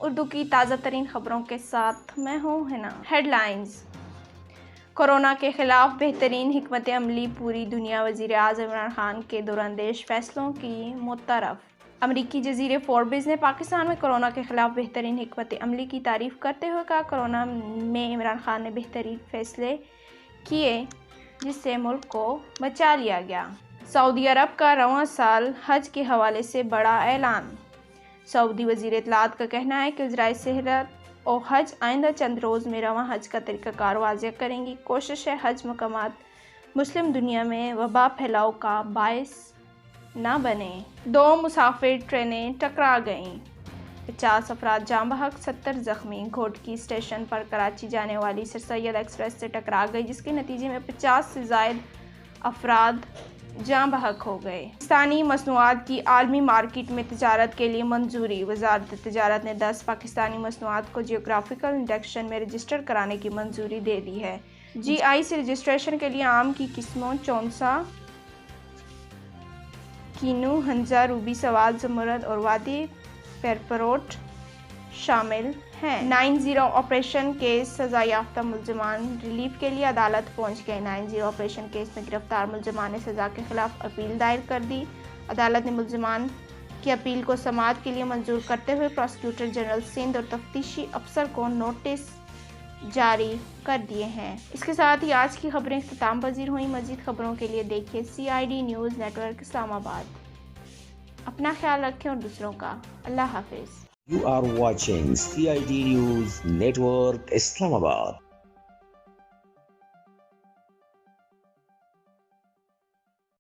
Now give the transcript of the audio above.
اردو کی تازہ ترین خبروں کے ساتھ میں ہوں ہنا۔ Head lines. کورونا کے خلاف بہترین حکمت عملی پوری دنیا۔ وزیر اعظم عمران خان کے دوراندیش فیصلوں کی معترف۔ امریکی جریدے فوربس نے پاکستان میں کورونا کے خلاف بہترین حکمت عملی کی تعریف کرتے ہوئے کہا، کورونا میں عمران خان نے بہترین فیصلے کیے جس سے ملک کو بچا لیا گیا۔ سعودی عرب کا رواں سال حج کے حوالے سے بڑا اعلان۔ سعودی وزیر اطلاعات کا کہنا ہے کہ وزارت صحت و حج آئندہ چند روز میں رواں حج کا طریقہ کار واضح کریں گی۔ کوشش ہے حج مقامات مسلم دنیا میں وبا پھیلاؤ کا باعث نہ بنے۔ 2 مسافر ٹرینیں ٹکرا گئیں، 50 افراد جاں بحق، 70 زخمی۔ گھوٹکی اسٹیشن پر کراچی جانے والی سر سید ایکسپریس سے ٹکرا گئی جس کے نتیجے میں 50 سے زائد افراد جاں بحق ہو گئے۔ پاکستانی مصنوعات کی عالمی مارکیٹ میں تجارت کے لیے منظوری۔ وزارت تجارت نے 10 پاکستانی مصنوعات کو جیوگرافیکل انڈیکیشن میں رجسٹر کرانے کی منظوری دے دی ہے۔ جی آئی سے رجسٹریشن کے لیے آم کی قسموں چونسا، کینو، ہنزا، روبی، سوات، زمرد اور وادی پیپروٹ شامل ہیں۔ 9/0 آپریشن کیس سزا یافتہ ملزمان ریلیف کے لیے عدالت پہنچ گئے۔ 9/0 آپریشن کیس میں گرفتار ملزمان نے سزا کے خلاف اپیل دائر کر دی۔ عدالت نے ملزمان کی اپیل کو سماعت کے لیے منظور کرتے ہوئے پراسیکیوٹر جنرل سندھ اور تفتیشی افسر کو نوٹس جاری کر دیے ہیں۔ اس کے ساتھ ہی آج کی خبریں اختتام پذیر ہوئیں۔ مزید خبروں کے لیے دیکھیے CID نیوز نیٹ ورک اسلام آباد۔ اپنا خیال رکھیں اور دوسروں کا۔ اللہ حافظ۔ You are watching CID News Network Islamabad.